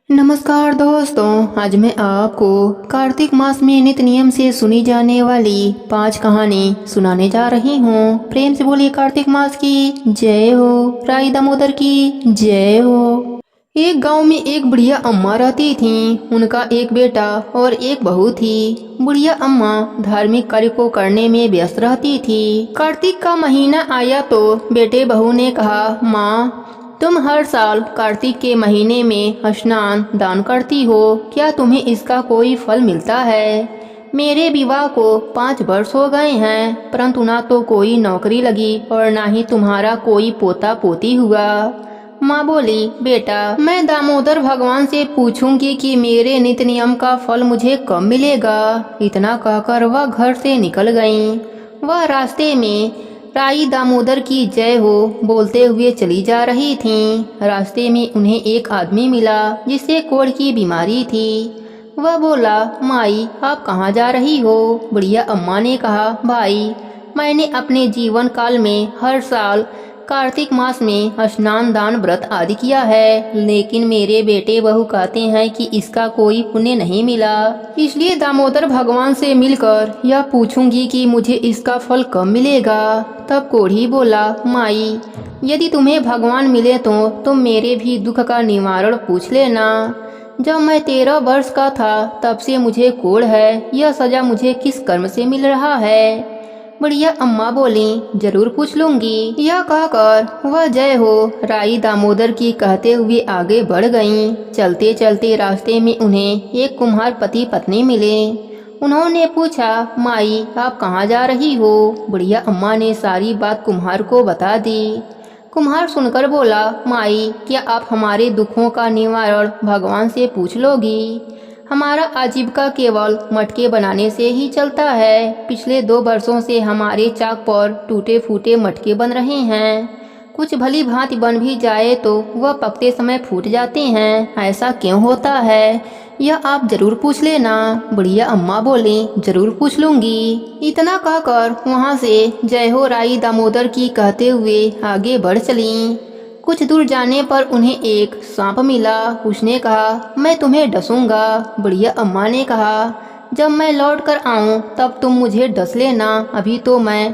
नमस्कार दोस्तों, आज मैं आपको कार्तिक मास में नित्य नियम से सुनी जाने वाली 5 कहानी सुनाने जा रही हूँ। प्रेम से बोलिए कार्तिक मास की जय हो, राई दामोदर की जय हो। एक गांव में एक बुढ़िया अम्मा रहती थीं। उनका एक बेटा और एक बहू थी। बुढ़िया अम्मा धार्मिक कार्य को करने में व्यस्त रहती थी। कार्तिक का महीना आया तो बेटे बहू ने कहा, माँ तुम हर साल कार्तिक के महीने में स्नान दान करती हो, क्या तुम्हें इसका कोई फल मिलता है? मेरे विवाह को 5 वर्ष हो गए हैं, परंतु ना तो कोई नौकरी लगी और ना ही तुम्हारा कोई पोता पोती हुआ। माँ बोली, बेटा मैं दामोदर भगवान से पूछूंगी कि मेरे नित्य नियम का फल मुझे कब मिलेगा। इतना कहकर वह घर से निकल गईं। वह रास्ते में राई दामोदर की जय हो बोलते हुए चली जा रही थीं। रास्ते में उन्हें एक आदमी मिला जिसे कोढ़ की बीमारी थी। वह बोला, माई आप कहाँ जा रही हो? बुढ़िया अम्मा ने कहा, भाई मैंने अपने जीवन काल में हर साल कार्तिक मास में स्नान दान व्रत आदि किया है, लेकिन मेरे बेटे बहू कहते हैं कि इसका कोई पुण्य नहीं मिला, इसलिए दामोदर भगवान से मिलकर यह पूछूंगी कि मुझे इसका फल कब मिलेगा। तब कोढ़ी बोला, माई यदि तुम्हें भगवान मिले तो तुम मेरे भी दुख का निवारण पूछ लेना। जब मैं 13 वर्ष का था तब से मुझे कोढ़ है, यह सजा मुझे किस कर्म से मिल रहा है? बुढ़िया अम्मा बोली, जरूर पूछ लूंगी। यह कहकर वह जय हो राई दामोदर की कहते हुए आगे बढ़ गईं। चलते चलते रास्ते में उन्हें एक कुम्हार पति पत्नी मिले। उन्होंने पूछा, माई आप कहाँ जा रही हो? बुढ़िया अम्मा ने सारी बात कुम्हार को बता दी। कुम्हार सुनकर बोला, माई क्या आप हमारे दुखों का निवारण भगवान से पूछ लोगी? हमारा आजीविका केवल मटके बनाने से ही चलता है। पिछले 2 वर्षों से हमारे चाक पर टूटे फूटे मटके बन रहे हैं। कुछ भली भांति बन भी जाए तो वह पकते समय फूट जाते हैं। ऐसा क्यों होता है, यह आप जरूर पूछ लेना। बुढ़िया अम्मा बोली, जरूर पूछ लूंगी। इतना कहकर वहाँ से जय हो राई दामोदर की कहते हुए आगे बढ़ चली। कुछ दूर जाने पर उन्हें एक सांप मिला। उसने कहा, मैं तुम्हें डसूंगा। बुढ़िया अम्मा ने कहा, जब मैं लौट कर आऊँ तब तुम मुझे डस लेना, अभी तो मैं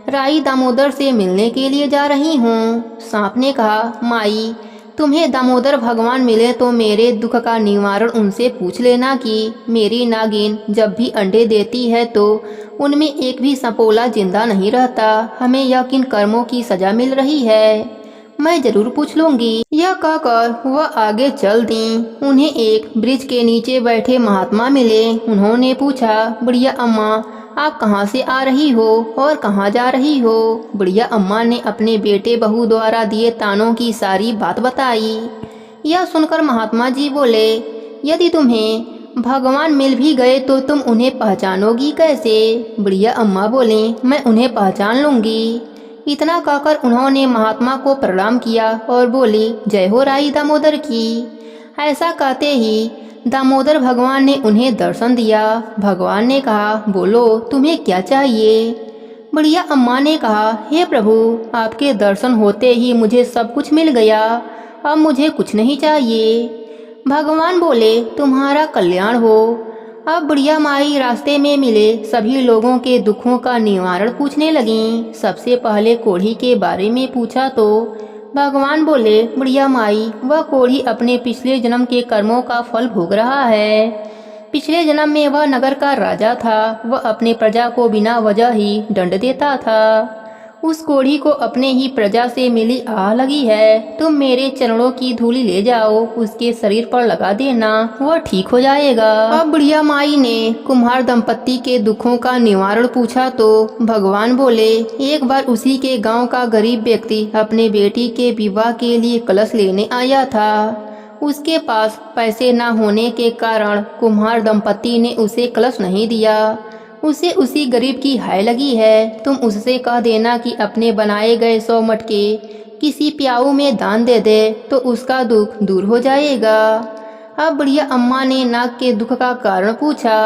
राई दामोदर से मिलने के लिए जा रही हूँ। सांप ने कहा, माई तुम्हें दामोदर भगवान मिले तो मेरे दुख का निवारण उनसे पूछ लेना कि मेरी नागिन जब भी अंडे देती है तो उनमें एक भी सपोला जिंदा नहीं रहता। हमें यह किन कर्मों की सजा मिल रही है? मैं जरूर पूछ लूंगी। यह कहकर वह आगे चल दी। उन्हें एक ब्रिज के नीचे बैठे महात्मा मिले। उन्होंने पूछा, बुढ़िया अम्मा आप कहाँ से आ रही हो और कहाँ जा रही हो? बुढ़िया अम्मा ने अपने बेटे बहू द्वारा दिए तानों की सारी बात बताई। यह सुनकर महात्मा जी बोले, यदि तुम्हें भगवान मिल भी गए तो तुम उन्हें पहचानोगी कैसे? बुढ़िया अम्मा बोली, मैं उन्हें पहचान लूंगी। इतना कहकर उन्होंने महात्मा को प्रणाम किया और बोली, जय हो राई दामोदर की। ऐसा कहते ही दामोदर भगवान ने उन्हें दर्शन दिया। भगवान ने कहा, बोलो तुम्हें क्या चाहिए? बुढ़िया अम्मा ने कहा, हे प्रभु आपके दर्शन होते ही मुझे सब कुछ मिल गया, अब मुझे कुछ नहीं चाहिए। भगवान बोले, तुम्हारा कल्याण हो। अब बुढ़िया माई रास्ते में मिले सभी लोगों के दुखों का निवारण पूछने लगीं। सबसे पहले कोढ़ी के बारे में पूछा तो भगवान बोले, बुढ़िया माई वह कोढ़ी अपने पिछले जन्म के कर्मों का फल भोग रहा है। पिछले जन्म में वह नगर का राजा था। वह अपने प्रजा को बिना वजह ही दंड देता था। उस कोढ़ी को अपने ही प्रजा से मिली आह लगी है। तुम मेरे चरणों की धूली ले जाओ, उसके शरीर पर लगा देना, वह ठीक हो जाएगा। अब बुढ़िया माई ने कुम्हार दंपत्ति के दुखों का निवारण पूछा तो भगवान बोले, एक बार उसी के गांव का गरीब व्यक्ति अपने बेटी के विवाह के लिए कलश लेने आया था। उसके पास पैसे न होने के कारण कुम्हार दंपत्ति ने उसे कलश नहीं दिया। उसे उसी गरीब की हाय लगी है। तुम उससे कह देना कि अपने बनाए गए 100 मटके किसी प्याऊ में दान दे दे तो उसका दुख दूर हो जाएगा। अब बुढ़िया अम्मा ने नाग के दुख का कारण पूछा।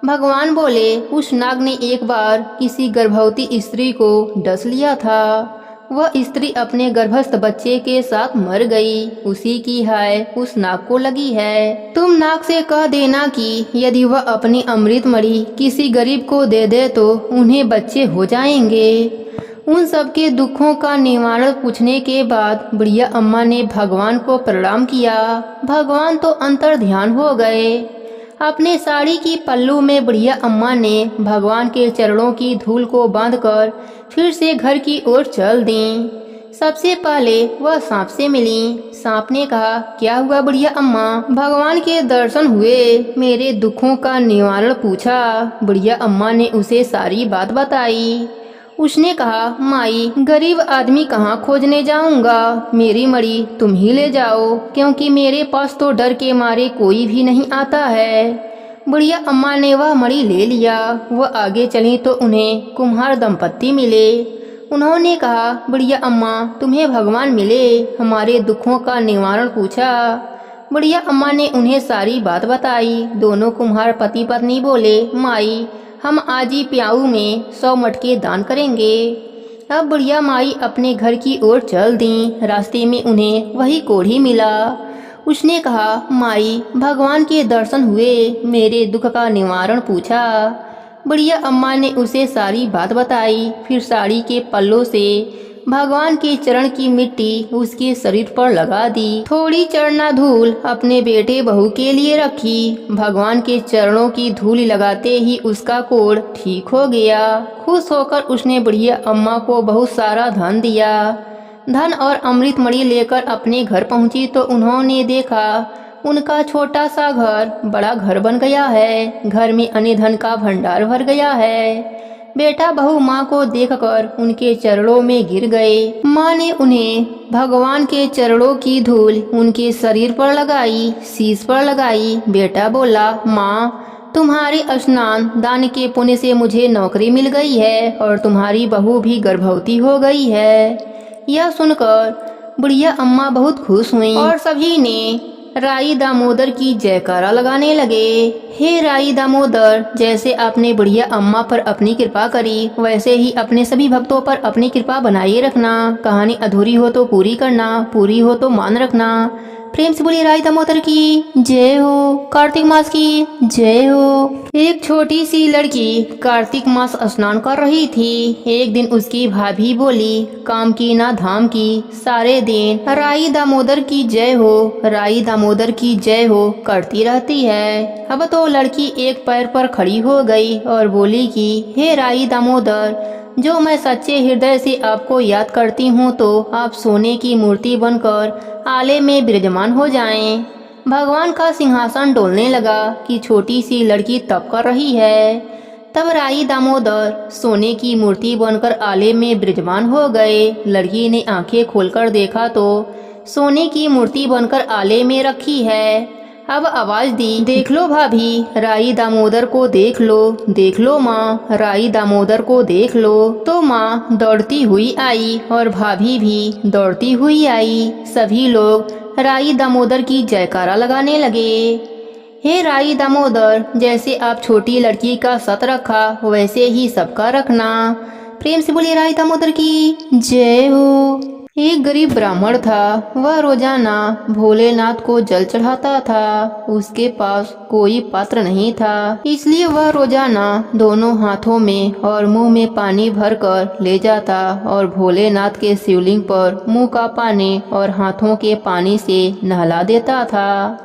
भगवान बोले, उस नाग ने एक बार किसी गर्भवती स्त्री को डस लिया था। वह स्त्री अपने गर्भस्थ बच्चे के साथ मर गई। उसी की हाय उस नाग को लगी है। तुम नाग से कह देना कि यदि वह अपनी अमृत मणि किसी गरीब को दे दे तो उन्हें बच्चे हो जाएंगे। उन सबके दुखों का निवारण पूछने के बाद बुढ़िया अम्मा ने भगवान को प्रणाम किया। भगवान तो अंतर ध्यान हो गए। अपने साड़ी की पल्लू में बुढ़िया अम्मा ने भगवान के चरणों की धूल को बांधकर फिर से घर की ओर चल दी। सबसे पहले वह सांप से मिली। सांप ने कहा, क्या हुआ बुढ़िया अम्मा? भगवान के दर्शन हुए, मेरे दुखों का निवारण पूछा। बुढ़िया अम्मा ने उसे सारी बात बताई। उसने कहा, माई गरीब आदमी कहाँ खोजने जाऊंगा, मेरी मणि तुम ही ले जाओ, क्योंकि मेरे पास तो डर के मारे कोई भी नहीं आता है। बुढ़िया अम्मा ने वह मणि ले लिया। वह आगे चली तो उन्हें कुम्हार दंपत्ति मिले। उन्होंने कहा, बुढ़िया अम्मा तुम्हें भगवान मिले, हमारे दुखों का निवारण पूछा। बुढ़िया अम्मा ने उन्हें सारी बात बताई। दोनों कुम्हार पति पत्नी बोले, माई हम आज ही प्याऊ में 100 मटके दान करेंगे। अब बुढ़िया माई अपने घर की ओर चल दी। रास्ते में उन्हें वही कोढ़ी मिला। उसने कहा, माई भगवान के दर्शन हुए, मेरे दुख का निवारण पूछा। बुढ़िया अम्मा ने उसे सारी बात बताई। फिर साड़ी के पल्लों से भगवान के चरण की मिट्टी उसके शरीर पर लगा दी। थोड़ी चरणा धूल अपने बेटे बहू के लिए रखी। भगवान के चरणों की धूल लगाते ही उसका कोढ़ ठीक हो गया। खुश होकर उसने बुढ़िया अम्मा को बहुत सारा धन दिया। धन और अमृत मणि लेकर अपने घर पहुंची तो उन्होंने देखा उनका छोटा सा घर बड़ा घर बन गया है। घर में अन्य धन का भंडार भर गया है। बेटा बहू माँ को देखकर उनके चरणों में गिर गए। माँ ने उन्हें भगवान के चरणों की धूल उनके शरीर पर लगाई, शीश पर लगाई। बेटा बोला, माँ तुम्हारे स्नान दान के पुण्य से मुझे नौकरी मिल गई है और तुम्हारी बहू भी गर्भवती हो गई है। यह सुनकर बुढ़िया अम्मा बहुत खुश हुई और सभी ने राई दामोदर की जयकारा लगाने लगे। हे राई दामोदर, जैसे आपने बुढ़िया अम्मा पर अपनी कृपा करी वैसे ही अपने सभी भक्तों पर अपनी कृपा बनाए रखना। कहानी अधूरी हो तो पूरी करना, पूरी हो तो मान रखना। प्रेम से बोलिए राई दामोदर की जय हो, कार्तिक मास की जय हो। एक छोटी सी लड़की कार्तिक मास स्नान कर रही थी। एक दिन उसकी भाभी बोली, काम की ना धाम की, सारे दिन राई दामोदर की जय हो, राई दामोदर की जय हो करती रहती है। अब तो लड़की एक पैर पर खड़ी हो गई और बोली कि हे राई दामोदर, जो मैं सच्चे हृदय से आपको याद करती हूँ तो आप सोने की मूर्ति बनकर आले में विराजमान हो जाएं। भगवान का सिंहासन डोलने लगा कि छोटी सी लड़की तप कर रही है। तब राई दामोदर सोने की मूर्ति बनकर आले में विराजमान हो गए। लड़की ने आंखें खोलकर देखा तो सोने की मूर्ति बनकर आले में रखी है। अब आवाज दी, देख लो भाभी, राई दामोदर को देख लो, देख लो माँ, राई दामोदर को देख लो। तो माँ दौड़ती हुई आई और भाभी भी दौड़ती हुई आई। सभी लोग राई दामोदर की जयकारा लगाने लगे। हे राई दामोदर, जैसे आप छोटी लड़की का सत रखा वैसे ही सबका रखना। प्रेम से बोलिए राई दामोदर की जय हो। एक गरीब ब्राह्मण था। वह रोजाना भोलेनाथ को जल चढ़ाता था। उसके पास कोई पात्र नहीं था, इसलिए वह रोजाना दोनों हाथों में और मुंह में पानी भरकर ले जाता और भोलेनाथ के शिवलिंग पर मुंह का पानी और हाथों के पानी से नहला देता था।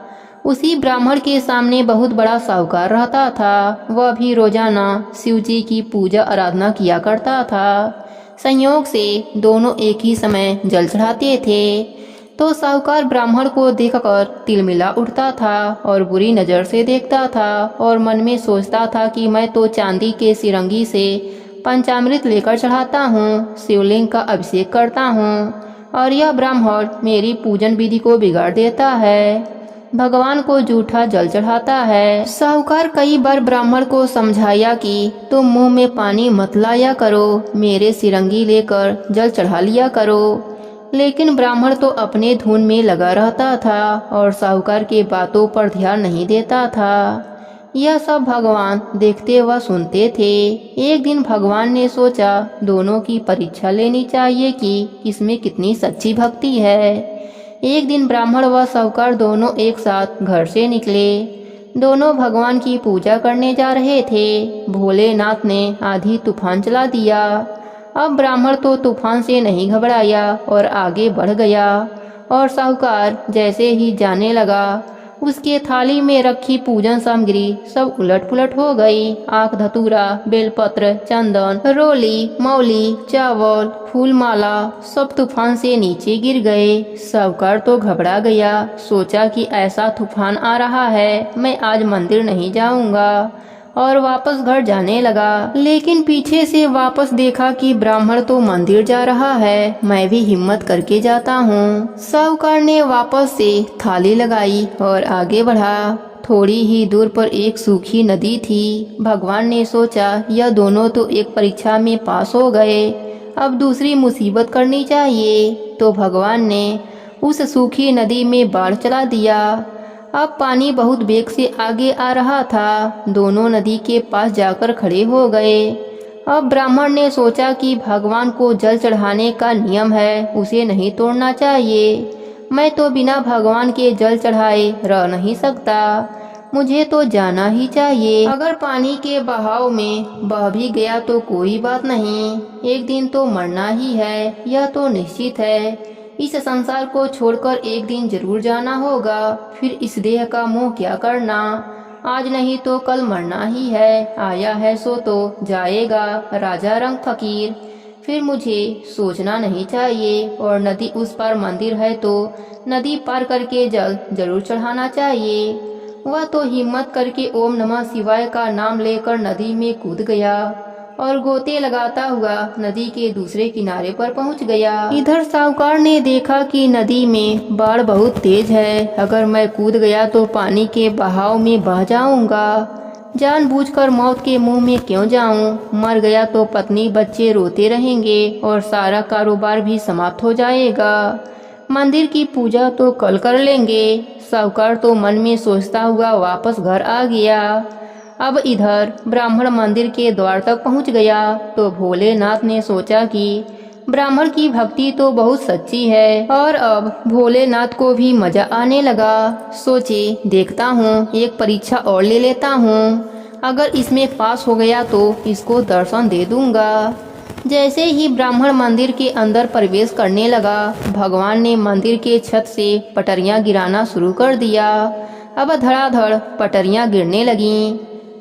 उसी ब्राह्मण के सामने बहुत बड़ा साहूकार रहता था। वह भी रोजाना शिव जी की पूजा आराधना किया करता था। संयोग से दोनों एक ही समय जल चढ़ाते थे तो साहूकार ब्राह्मण को देखकर तिलमिला उठता था और बुरी नज़र से देखता था और मन में सोचता था कि मैं तो चांदी के सिरंगी से पंचामृत लेकर चढ़ाता हूँ, शिवलिंग का अभिषेक करता हूँ और यह ब्राह्मण मेरी पूजन विधि को बिगाड़ देता है, भगवान को जूठा जल चढ़ाता है। साहूकार कई बार ब्राह्मण को समझाया कि तुम मुंह में पानी मत लाया करो, मेरे सिरंगी लेकर जल चढ़ा लिया करो, लेकिन ब्राह्मण तो अपने धुन में लगा रहता था और साहूकार के बातों पर ध्यान नहीं देता था। यह सब भगवान देखते व सुनते थे। एक दिन भगवान ने सोचा दोनों की परीक्षा लेनी चाहिए कि किसमें कितनी सच्ची भक्ति है। एक दिन ब्राह्मण व साहूकार दोनों एक साथ घर से निकले। दोनों भगवान की पूजा करने जा रहे थे। भोलेनाथ ने आधी तूफान चला दिया। अब ब्राह्मण तो तूफान से नहीं घबराया और आगे बढ़ गया, और साहूकार जैसे ही जाने लगा उसके थाली में रखी पूजन सामग्री सब उलट पुलट हो गई। आँख धतूरा, बेलपत्र, चंदन, रोली, मौली, चावल, फूलमाला सब तूफान से नीचे गिर गए। साहूकार तो घबरा गया। सोचा कि ऐसा तूफान आ रहा है, मैं आज मंदिर नहीं जाऊंगा, और वापस घर जाने लगा। लेकिन पीछे से वापस देखा कि ब्राह्मण तो मंदिर जा रहा है, मैं भी हिम्मत करके जाता हूँ। साहूकार ने वापस से थाली लगाई और आगे बढ़ा। थोड़ी ही दूर पर एक सूखी नदी थी। भगवान ने सोचा यह दोनों तो एक परीक्षा में पास हो गए, अब दूसरी मुसीबत करनी चाहिए। तो भगवान ने उस सूखी नदी में बाढ़ चला दिया। अब पानी बहुत वेग से आगे आ रहा था। दोनों नदी के पास जाकर खड़े हो गए। अब ब्राह्मण ने सोचा कि भगवान को जल चढ़ाने का नियम है, उसे नहीं तोड़ना चाहिए। मैं तो बिना भगवान के जल चढ़ाए रह नहीं सकता, मुझे तो जाना ही चाहिए। अगर पानी के बहाव में बह भी गया तो कोई बात नहीं, एक दिन तो मरना ही है, यह तो निश्चित है। इस संसार को छोड़कर एक दिन जरूर जाना होगा, फिर इस देह का मोह क्या करना। आज नहीं तो कल मरना ही है, आया है सो तो जाएगा। राजा रंग फकीर, फिर मुझे सोचना नहीं चाहिए। और नदी उस पार मंदिर है तो नदी पार करके जल जरूर चढ़ाना चाहिए। वह तो हिम्मत करके ओम नमः शिवाय का नाम लेकर नदी में कूद गया और गोते लगाता हुआ नदी के दूसरे किनारे पर पहुंच गया। इधर साहूकार ने देखा कि नदी में बाढ़ बहुत तेज है, अगर मैं कूद गया तो पानी के बहाव में बह जाऊंगा। जानबूझकर मौत के मुंह में क्यों जाऊं? मर गया तो पत्नी बच्चे रोते रहेंगे और सारा कारोबार भी समाप्त हो जाएगा। मंदिर की पूजा तो कल कर लेंगे। साहूकार तो मन में सोचता हुआ वापस घर आ गया। अब इधर ब्राह्मण मंदिर के द्वार तक पहुंच गया तो भोलेनाथ ने सोचा कि ब्राह्मण की भक्ति तो बहुत सच्ची है, और अब भोलेनाथ को भी मजा आने लगा। सोचे देखता हूँ, एक परीक्षा और ले लेता हूँ, अगर इसमें पास हो गया तो इसको दर्शन दे दूंगा। जैसे ही ब्राह्मण मंदिर के अंदर प्रवेश करने लगा, भगवान ने मंदिर के छत से पटरियां गिराना शुरू कर दिया। अब धड़ाधड़ पटरियां गिरने लगीं।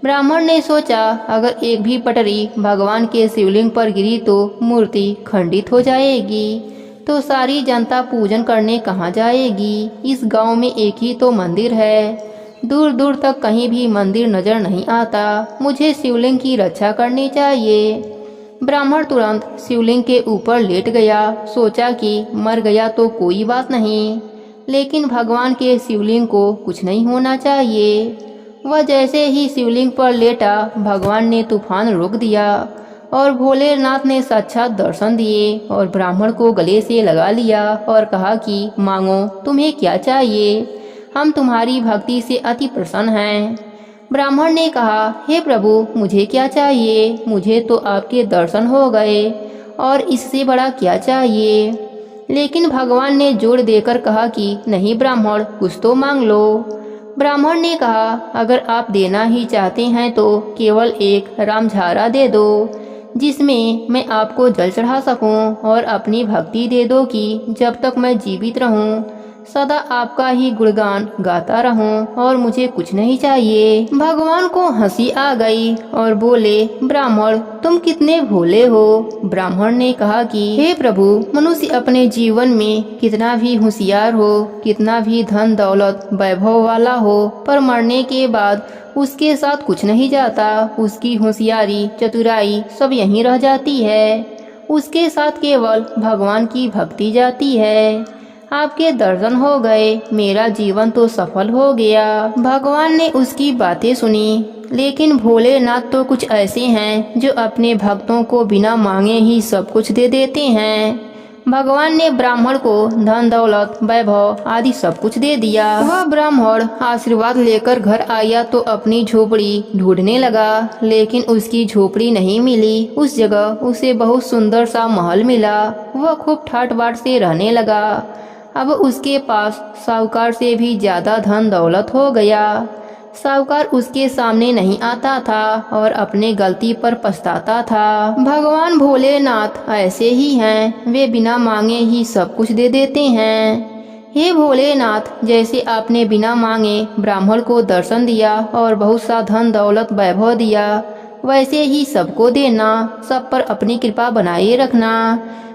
ब्राह्मण ने सोचा अगर एक भी पटरी भगवान के शिवलिंग पर गिरी तो मूर्ति खंडित हो जाएगी, तो सारी जनता पूजन करने कहाँ जाएगी। इस गांव में एक ही तो मंदिर है, दूर दूर तक कहीं भी मंदिर नजर नहीं आता। मुझे शिवलिंग की रक्षा करनी चाहिए। ब्राह्मण तुरंत शिवलिंग के ऊपर लेट गया। सोचा कि मर गया तो कोई बात नहीं, लेकिन भगवान के शिवलिंग को कुछ नहीं होना चाहिए। वह जैसे ही शिवलिंग पर लेटा, भगवान ने तूफान रोक दिया और भोलेनाथ ने साक्षात दर्शन दिए और ब्राह्मण को गले से लगा लिया और कहा कि मांगो, तुम्हें क्या चाहिए, हम तुम्हारी भक्ति से अति प्रसन्न हैं। ब्राह्मण ने कहा, हे प्रभु, मुझे क्या चाहिए, मुझे तो आपके दर्शन हो गए और इससे बड़ा क्या चाहिए। लेकिन भगवान ने जोर देकर कहा कि नहीं ब्राह्मण, कुछ तो मांग लो। ब्राह्मण ने कहा, अगर आप देना ही चाहते हैं तो केवल एक रामझारा दे दो, जिसमें मैं आपको जल चढ़ा सकूं, और अपनी भक्ति दे दो कि जब तक मैं जीवित रहूं सदा आपका ही गुणगान गाता रहूं, और मुझे कुछ नहीं चाहिए। भगवान को हंसी आ गई और बोले, ब्राह्मण तुम कितने भोले हो। ब्राह्मण ने कहा कि हे प्रभु, मनुष्य अपने जीवन में कितना भी होशियार हो, कितना भी धन दौलत वैभव वाला हो, पर मरने के बाद उसके साथ कुछ नहीं जाता। उसकी होशियारी चतुराई सब यहीं रह जाती है, उसके साथ केवल भगवान की भक्ति जाती है। आपके दर्शन हो गए, मेरा जीवन तो सफल हो गया। भगवान ने उसकी बातें सुनी, लेकिन भोलेनाथ तो कुछ ऐसे हैं जो अपने भक्तों को बिना मांगे ही सब कुछ दे देते हैं। भगवान ने ब्राह्मण को धन दौलत वैभव आदि सब कुछ दे दिया। वह ब्राह्मण आशीर्वाद लेकर घर आया तो अपनी झोपड़ी ढूंढने लगा, लेकिन उसकी झोपड़ी नहीं मिली। उस जगह उसे बहुत सुंदर सा महल मिला। वह खूब ठाट बाट से रहने लगा। अब उसके पास साहूकार से भी ज्यादा धन दौलत हो गया। साहूकार उसके सामने नहीं आता था और अपने गलती पर पछताता था। भगवान भोलेनाथ ऐसे ही हैं, वे बिना मांगे ही सब कुछ दे देते हैं। हे भोलेनाथ, जैसे आपने बिना मांगे ब्राह्मण को दर्शन दिया और बहुत सा धन दौलत वैभव दिया, वैसे ही सबको देना, सब पर अपनी कृपा बनाए रखना।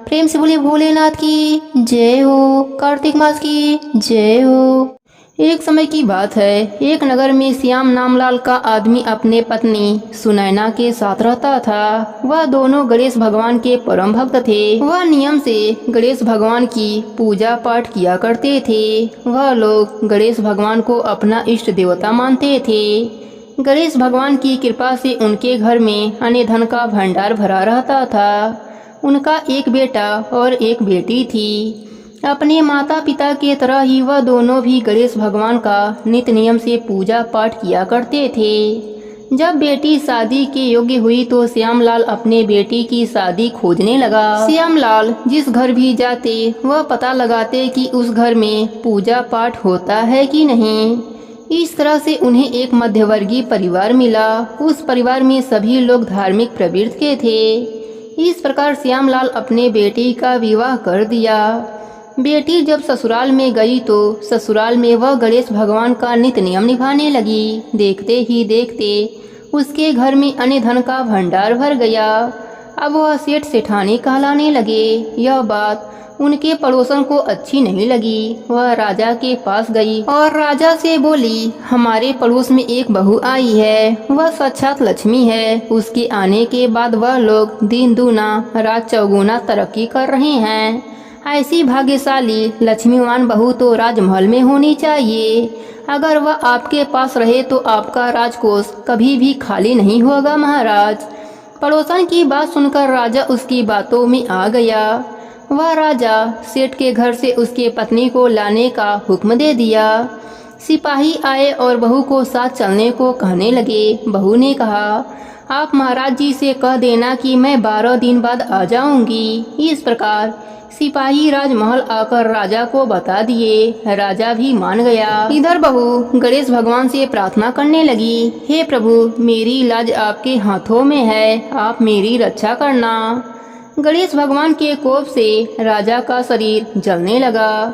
प्रेम से बोले भोलेनाथ की जय हो, कार्तिक मास की जय हो। एक समय की बात है, एक नगर में श्याम नामलाल का आदमी अपने पत्नी सुनैना के साथ रहता था। वह दोनों गणेश भगवान के परम भक्त थे। वह नियम से गणेश भगवान की पूजा पाठ किया करते थे। वह लोग गणेश भगवान को अपना इष्ट देवता मानते थे। गणेश भगवान की कृपा से उनके घर में अन्न धन का भंडार भरा रहता था। उनका एक बेटा और एक बेटी थी। अपने माता पिता के तरह ही वह दोनों भी गणेश भगवान का नित्य नियम से पूजा पाठ किया करते थे। जब बेटी शादी के योग्य हुई तो श्यामलाल अपने बेटी की शादी खोजने लगा। श्यामलाल जिस घर भी जाते वह पता लगाते कि उस घर में पूजा पाठ होता है कि नहीं। इस तरह से उन्हें एक मध्यवर्गीय परिवार मिला। उस परिवार में सभी लोग धार्मिक प्रवृत्ति के थे। इस प्रकार श्यामलाल अपने बेटी का विवाह कर दिया। बेटी जब ससुराल में गई तो ससुराल में वह गणेश भगवान का नित्य नियम निभाने लगी। देखते ही देखते उसके घर में अन्न धन का भंडार भर गया। अब वह सेठ सेठानी कहलाने लगे। यह बात उनके पड़ोसन को अच्छी नहीं लगी। वह राजा के पास गई और राजा से बोली, हमारे पड़ोस में एक बहू आई है, वह साक्षात लक्ष्मी है। उसके आने के बाद वह लोग दिन दूना रात चौगुना तरक्की कर रहे हैं। ऐसी भाग्यशाली लक्ष्मीवान बहू तो राजमहल में होनी चाहिए। अगर वह आपके पास रहे तो आपका राजकोष कभी भी खाली नहीं होगा महाराज। पड़ोसन की बात सुनकर राजा उसकी बातों में आ गया। वह राजा सेठ के घर से उसके पत्नी को लाने का हुक्म दे दिया। सिपाही आए और बहू को साथ चलने को कहने लगे। बहू ने कहा, आप महाराज जी से कह देना कि मैं 12 दिन बाद आ जाऊंगी। इस प्रकार सिपाही राजमहल आकर राजा को बता दिए। राजा भी मान गया। इधर बहू गणेश भगवान से प्रार्थना करने लगी, हे प्रभु, मेरी लाज आपके हाथों में है, आप मेरी रक्षा करना। गणेश भगवान के कोप से राजा का शरीर जलने लगा।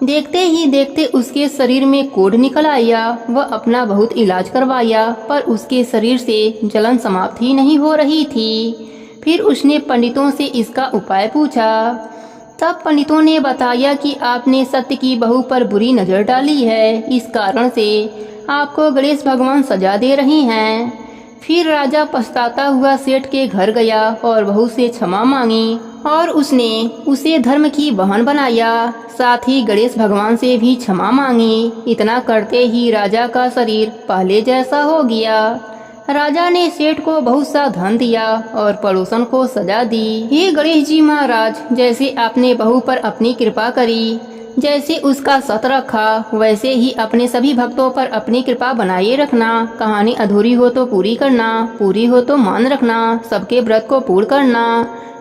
देखते ही देखते उसके शरीर में कोढ़ निकल आया। वह अपना बहुत इलाज करवाया पर उसके शरीर से जलन समाप्त ही नहीं हो रही थी। फिर उसने पंडितों से इसका उपाय पूछा। तब पंडितों ने बताया कि आपने सत्य की बहू पर बुरी नजर डाली है, इस कारण से आपको गणेश भगवान सजा दे रहे हैं। फिर राजा पछताता हुआ सेठ के घर गया और बहू से क्षमा मांगी और उसने उसे धर्म की बहन बनाया। साथ ही गणेश भगवान से भी क्षमा मांगी। इतना करते ही राजा का शरीर पहले जैसा हो गया। राजा ने सेठ को बहुत सा धन दिया और पड़ोसन को सजा दी। हे गणेश जी महाराज, जैसे आपने बहू पर अपनी कृपा करी, जैसे उसका सत रखा, वैसे ही अपने सभी भक्तों पर अपनी कृपा बनाए रखना। कहानी अधूरी हो तो पूरी करना, पूरी हो तो मान रखना, सबके व्रत को पूर्ण करना।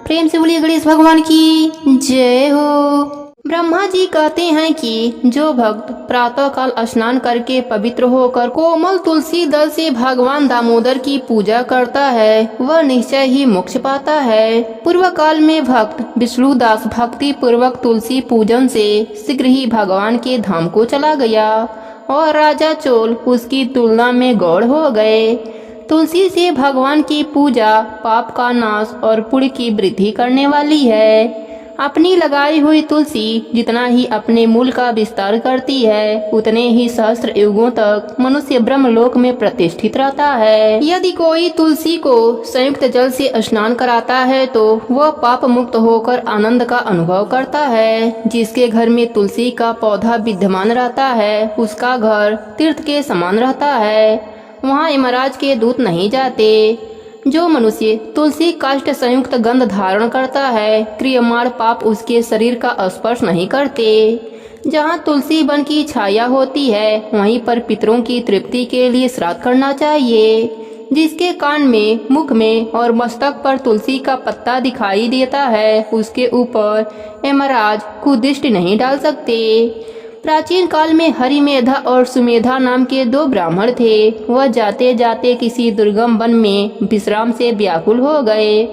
प्रेम से बोलिए गणेश भगवान की जय हो। ब्रह्मा जी कहते हैं कि जो भक्त प्रातः काल स्नान करके पवित्र होकर कोमल तुलसी दल से भगवान दामोदर की पूजा करता है, वह निश्चय ही मोक्ष पाता है। पूर्व काल में भक्त विष्णुदास भक्ति पूर्वक तुलसी पूजन से शीघ्र ही भगवान के धाम को चला गया और राजा चोल उसकी तुलना में गौड़ हो गए। तुलसी से भगवान की पूजा पाप का नाश और पुण्य की वृद्धि करने वाली है। अपनी लगाई हुई तुलसी जितना ही अपने मूल का विस्तार करती है, उतने ही सहस्त्र युगों तक मनुष्य ब्रह्मलोक में प्रतिष्ठित रहता है। यदि कोई तुलसी को संयुक्त जल से स्नान कराता है तो वह पाप मुक्त होकर आनंद का अनुभव करता है। जिसके घर में तुलसी का पौधा विद्यमान रहता है, उसका घर तीर्थ के समान रहता है। वहाँ यमराज के दूत नहीं जाते। जो मनुष्य तुलसी काष्ठ संयुक्त गंध धारण करता है, क्रियमाण पाप उसके शरीर का स्पर्श नहीं करते। जहाँ तुलसी वन की छाया होती है, वहीं पर पितरों की तृप्ति के लिए श्राद्ध करना चाहिए। जिसके कान में, मुख में और मस्तक पर तुलसी का पत्ता दिखाई देता है, उसके ऊपर यमराज कुदृष्टि नहीं डाल सकते। प्राचीन काल में हरिमेधा और सुमेधा नाम के 2 ब्राह्मण थे। वह जाते जाते किसी दुर्गम वन में विश्राम से व्याकुल हो गए।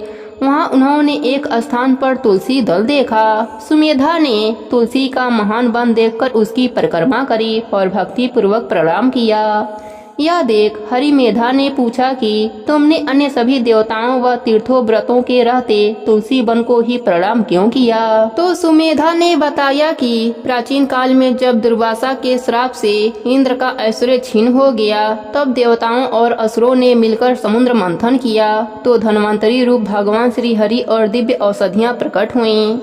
वहां उन्होंने एक स्थान पर तुलसी दल देखा। सुमेधा ने तुलसी का महान वन देखकर उसकी परिक्रमा करी और भक्ति पूर्वक प्रणाम किया। यह देख हरिमेधा ने पूछा कि तुमने अन्य सभी देवताओं व तीर्थों व्रतों के रहते तुलसी वन को ही प्रणाम क्यों किया? तो सुमेधा ने बताया कि प्राचीन काल में जब दुर्वासा के श्राप से इंद्र का ऐश्वर्य छीन हो गया, तब देवताओं और असुरों ने मिलकर समुद्र मंथन किया, तो धन्वंतरी रूप भगवान श्री हरि और दिव्य औषधियाँ प्रकट हुईं।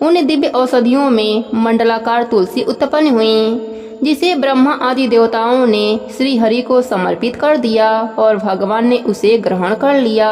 उन दिव्य औषधियों में मंडलाकार तुलसी उत्पन्न हुई, जिसे ब्रह्मा आदि देवताओं ने श्री हरि को समर्पित कर दिया और भगवान ने उसे ग्रहण कर लिया।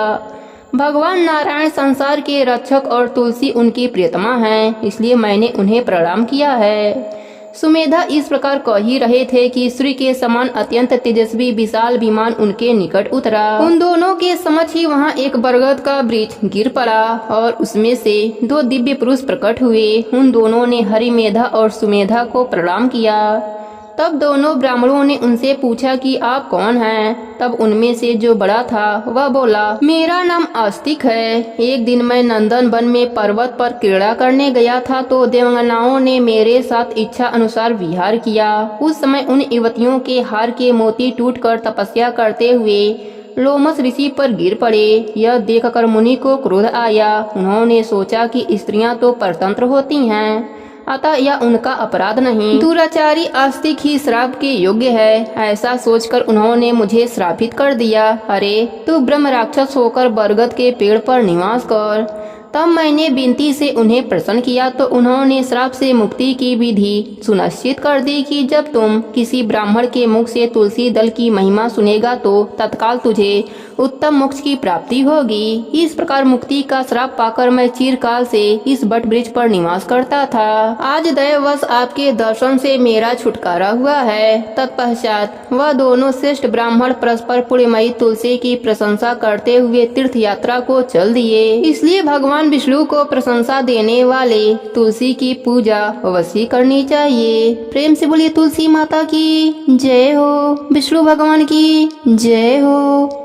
भगवान नारायण संसार के रक्षक और तुलसी उनकी प्रियतमा है, इसलिए मैंने उन्हें प्रणाम किया है। सुमेधा इस प्रकार कह ही रहे थे कि सूर्य के समान अत्यंत तेजस्वी विशाल विमान उनके निकट उतरा। उन दोनों के समक्ष ही वहां एक बरगद का वृक्ष गिर पड़ा और उसमें से 2 दिव्य पुरुष प्रकट हुए। उन दोनों ने हरिमेधा और सुमेधा को प्रणाम किया। तब दोनों ब्राह्मणों ने उनसे पूछा कि आप कौन हैं? तब उनमें से जो बड़ा था वह बोला, मेरा नाम आस्तिक है। एक दिन मैं नंदन वन में पर्वत पर क्रीड़ा करने गया था, तो देवंगनाओं ने मेरे साथ इच्छा अनुसार विहार किया। उस समय उन युवतियों के हार के मोती टूटकर तपस्या करते हुए लोमस ऋषि पर गिर पड़े। यह देखकर मुनि को क्रोध आया। उन्होंने सोचा कि स्त्रियां तो परतंत्र होती हैं, अतः यह उनका अपराध नहीं, दुराचारी आस्तिक ही श्राप के योग्य है। ऐसा सोचकर उन्होंने मुझे श्रापित कर दिया। अरे तू ब्रह्म राक्षस होकर बरगद के पेड़ पर निवास कर। तब मैंने विनती से उन्हें प्रसन्न किया, तो उन्होंने श्राप से मुक्ति की विधि सुनिश्चित कर दी कि जब तुम किसी ब्राह्मण के मुख से तुलसी दल की महिमा सुनेगा, तो तत्काल तुझे उत्तम मोक्ष की प्राप्ति होगी। इस प्रकार मुक्ति का श्राप पाकर मैं चिरकाल से इस बट वृक्ष पर निवास करता था। आज दैववश आपके दर्शन से मेरा छुटकारा हुआ है। तत्पश्चात वह दोनों श्रेष्ठ ब्राह्मण परस्पर पुण्यमयी तुलसी की प्रशंसा करते हुए तीर्थ यात्रा को चल दिए। इसलिए भगवान विष्णु को प्रशंसा देने वाले तुलसी की पूजा अवश्य करनी चाहिए। प्रेम से बोलिए तुलसी माता की जय हो, विष्णु भगवान की जय हो।